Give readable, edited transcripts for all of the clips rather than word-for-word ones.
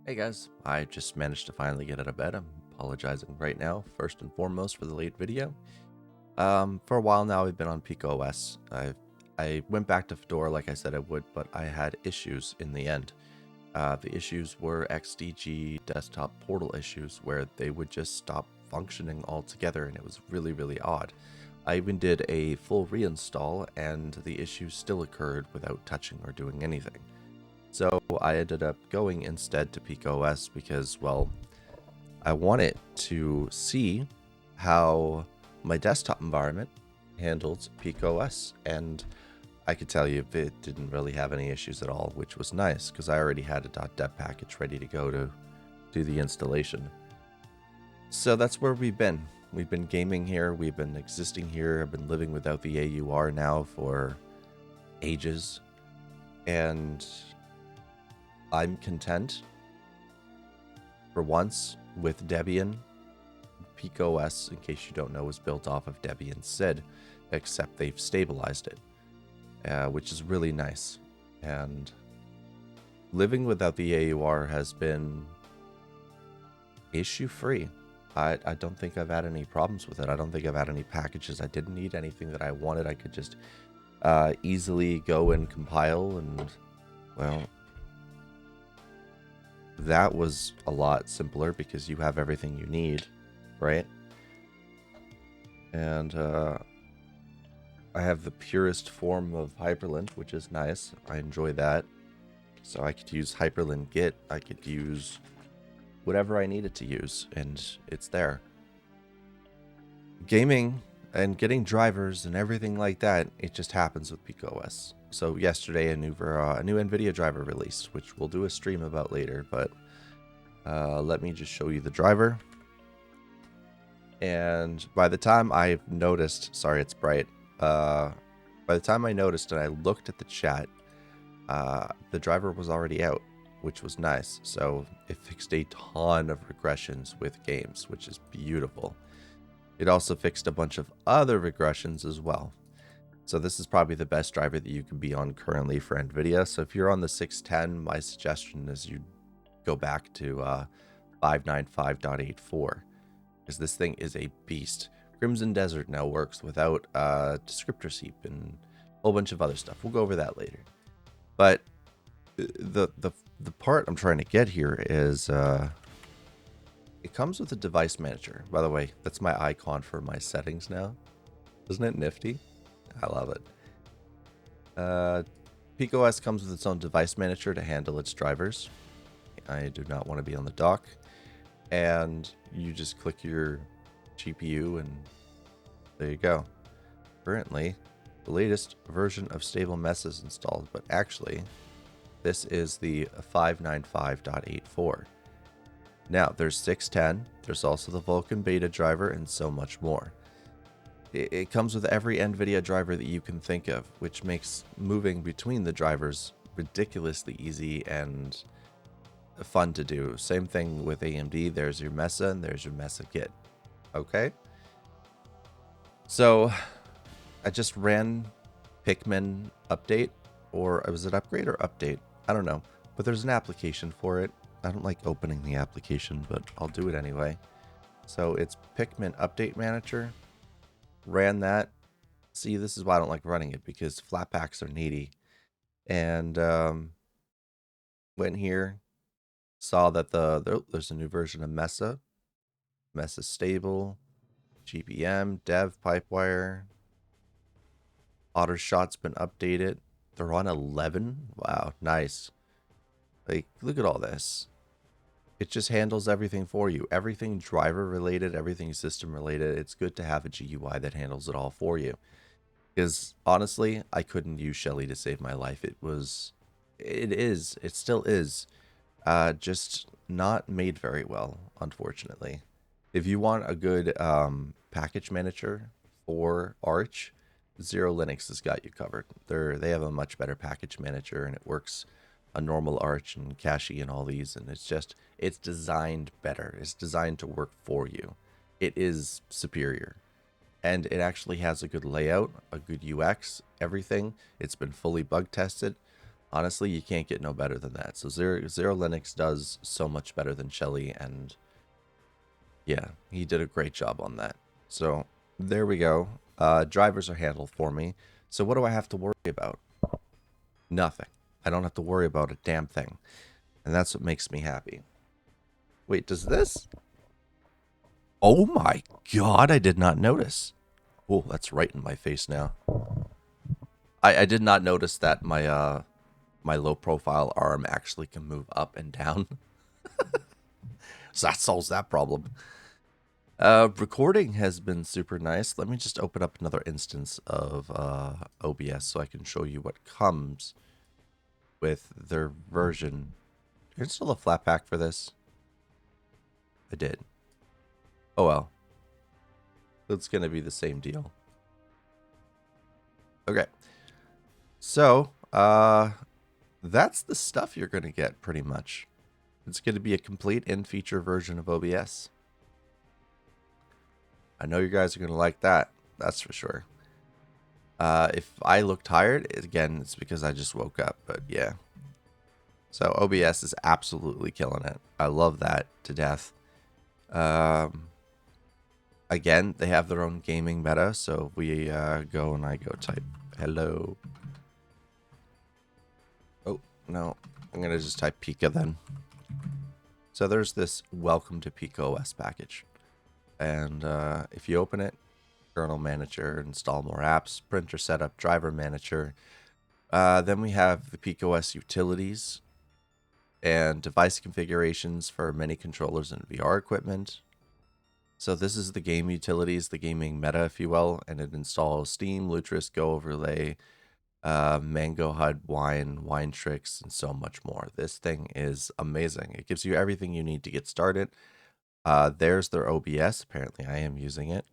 Hey guys, I just managed to finally get out of bed. I'm apologizing right now, first and foremost, for the late video. For a while now, I've been on PikaOS. I went back to Fedora like I said I would, but I had issues in the end. The issues were XDG desktop portal issues where they would just stop functioning altogether, and it was really, really odd. I even did a full reinstall, and the issues still occurred without touching or doing anything. So I ended up going instead to PikaOS because, well, I wanted to see how my desktop environment handled PikaOS, and I could tell you it didn't really have any issues at all, which was nice because I already had a .deb package ready to go to do the installation. So that's where we've been. We've been gaming here, we've been existing here, I've been living without the AUR now for ages, and I'm content for once with Debian. PikaOS, in case you don't know, is built off of Debian Sid, except they've stabilized it, which is really nice. And living without the AUR has been issue-free. I don't think I've had any problems with it. I don't think I've had any packages I didn't need, anything that I wanted. I could just easily go and compile, and, well, that was a lot simpler because you have everything you need, right? And I have the purest form of Hyprland, which is nice. I enjoy that. So I could use Hyprland Git. I could use whatever I needed to use, and it's there. Gaming and getting drivers and everything like that, it just happens with PikaOS. So yesterday a new Nvidia driver released, which we'll do a stream about later, but let me just show you the driver. And by the time I noticed, sorry it's bright, by the time I noticed and I looked at the chat, the driver was already out, which was nice. So it fixed a ton of regressions with games, which is beautiful. It also fixed a bunch of other regressions as well. So this is probably the best driver that you can be on currently for Nvidia. So if you're on the 610, my suggestion is you go back to 595.84, because this thing is a beast. Crimson Desert now works without descriptor seep and a whole bunch of other stuff. We'll go over that later. But the part I'm trying to get here is it comes with a device manager. By the way, that's my icon for my settings now. Isn't it nifty? I love it. PikaOS comes with its own device manager to handle its drivers. I do not want to be on the dock. And you just click your GPU and there you go. Currently, the latest version of stable mess is installed, but actually, this is the 595.84. Now, there's 610, there's also the Vulkan beta driver, and so much more. It comes with every Nvidia driver that you can think of, which makes moving between the drivers ridiculously easy and fun to do. Same thing with AMD. There's your Mesa and there's your Mesa Git. Okay? So, I just ran Pikmin update, or was it upgrade or update? I don't know. But there's an application for it. I don't like opening the application, but I'll do it anyway. So it's Pikmin Update Manager. Ran that. See, this is why I don't like running it, because flatpaks are needy. And went here, saw that there's a new version of Mesa. Mesa stable, GPM, dev, pipewire. Ottershot's been updated. They're on 11. Wow, nice. Like, look at all this. It just handles everything for you. Everything driver related, everything system related. It's good to have a GUI that handles it all for you. Because honestly, I couldn't use Shelly to save my life. It still is, just not made very well, unfortunately. If you want a good package manager for Arch, Zero Linux has got you covered. They have a much better package manager, and it works on normal Arch and Cache and all these, and it's designed better. It's designed to work for you. It is superior. And it actually has a good layout, a good UX, everything. It's been fully bug tested. Honestly, you can't get no better than that. So Zero Linux does so much better than Shelly, and yeah, he did a great job on that. So there we go. Drivers are handled for me. So what do I have to worry about? Nothing. I don't have to worry about a damn thing. And that's what makes me happy. Wait, does this? Oh my god, I did not notice. Oh, that's right in my face now. I did not notice that my my low profile arm actually can move up and down. So that solves that problem. Recording has been super nice. Let me just open up another instance of OBS so I can show you what comes with their version. Did you install a flatpak for this? I did. Oh well. It's going to be the same deal. Okay. So, that's the stuff you're going to get pretty much. It's going to be a complete in-feature version of OBS. I know you guys are going to like that. That's for sure. If I look tired, again, it's because I just woke up, but yeah. So OBS is absolutely killing it. I love that to death. Again, they have their own gaming meta, so we go and I go type hello. Oh, no. I'm going to just type Pika then. So there's this welcome to PikaOS package. And if you open it, Kernel Manager, install more apps, printer setup, driver manager. Then we have the PikaOS utilities and device configurations for many controllers and VR equipment. So this is the game utilities, the gaming meta, if you will, and it installs Steam, Lutris, Go Overlay, Mango HUD, Wine Tricks, and so much more. This thing is amazing. It gives you everything you need to get started. There's their OBS. Apparently, I am using it.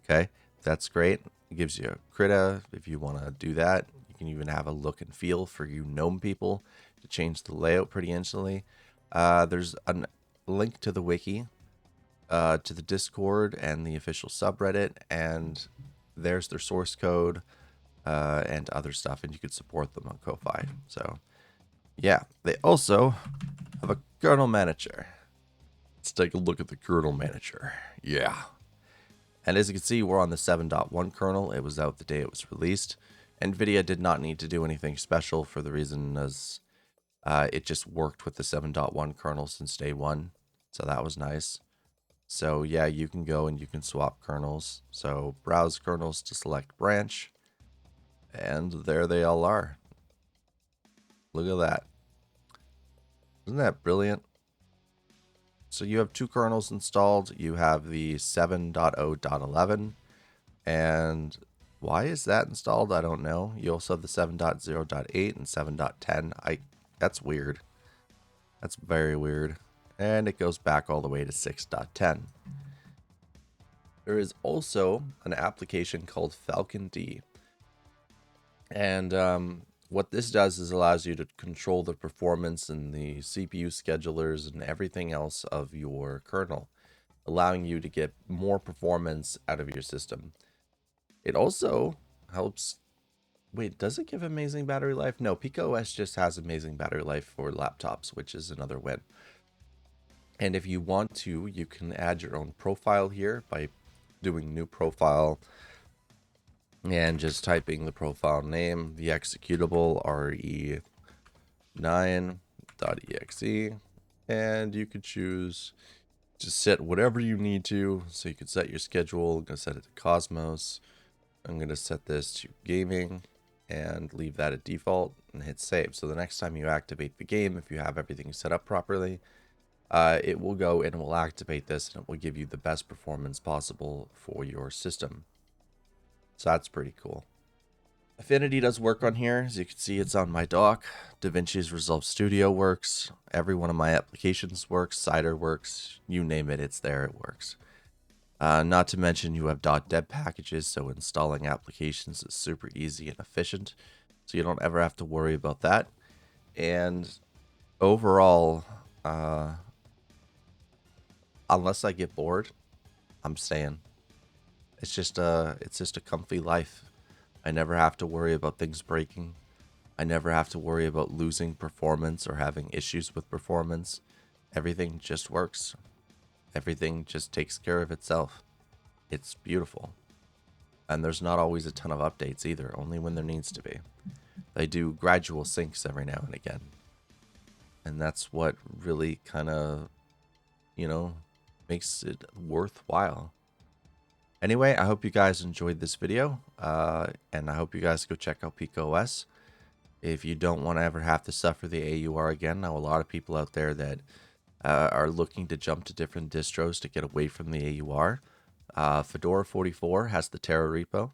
Okay, that's great. It gives you a Krita if you want to do that. You can even have a look and feel for you gnome people to change the layout pretty instantly. There's a link to the wiki, to the Discord and the official subreddit, and there's their source code and other stuff, and you could support them on Ko-Fi. So, yeah, they also have a Kernel Manager. Let's take a look at the Kernel Manager. Yeah. And as you can see, we're on the 7.1 kernel. It was out the day it was released. Nvidia did not need to do anything special for the reason as it just worked with the 7.1 kernel since day one. So that was nice. So yeah, you can go and you can swap kernels. So browse kernels to select branch. And there they all are. Look at that. Isn't that brilliant? So you have two kernels installed. You have the 7.0.11. And why is that installed? I don't know. You also have the 7.0.8 and 7.10. That's weird. That's very weird. And it goes back all the way to 6.10. There is also an application called FalconD. And what this does is allows you to control the performance and the CPU schedulers and everything else of your kernel, allowing you to get more performance out of your system. It also helps. Wait, does it give amazing battery life? No, PikaOS just has amazing battery life for laptops, which is another win. And if you want to, you can add your own profile here by doing new profile and just typing the profile name, the executable re9.exe, and you could choose to set whatever you need to. So you could set your schedule. I'm going to set it to Cosmos. I'm going to set this to gaming and leave that at default and hit save. So the next time you activate the game, if you have everything set up properly, it will go and it will activate this and it will give you the best performance possible for your system. So that's pretty cool. Affinity does work on here. As you can see, it's on my dock. DaVinci Resolve Studio works. Every one of my applications works. Cider works. You name it, it's there. It works. Not to mention you have .deb packages, so installing applications is super easy and efficient. So you don't ever have to worry about that. And overall, unless I get bored, I'm staying. It's just a comfy life. I never have to worry about things breaking. I never have to worry about losing performance or having issues with performance. Everything just works. Everything just takes care of itself. It's beautiful. And there's not always a ton of updates either, only when there needs to be. They do gradual syncs every now and again. And that's what really kind of, makes it worthwhile. Anyway, I hope you guys enjoyed this video, and I hope you guys go check out PikaOS. If you don't want to ever have to suffer the AUR again, I know a lot of people out there that are looking to jump to different distros to get away from the AUR. Fedora 44 has the Terra repo.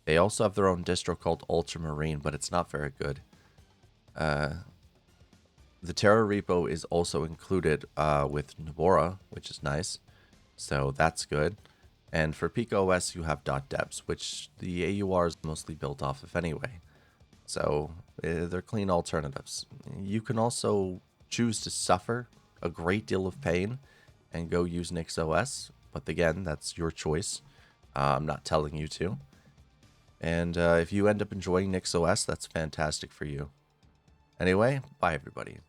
They also have their own distro called Ultramarine, but it's not very good. The Terra repo is also included with Nvidia, which is nice. So that's good. And for PikaOS, you have .debs, which the AUR is mostly built off of anyway. So they're clean alternatives. You can also choose to suffer a great deal of pain and go use NixOS. But again, that's your choice. I'm not telling you to. And if you end up enjoying NixOS, that's fantastic for you. Anyway, bye everybody.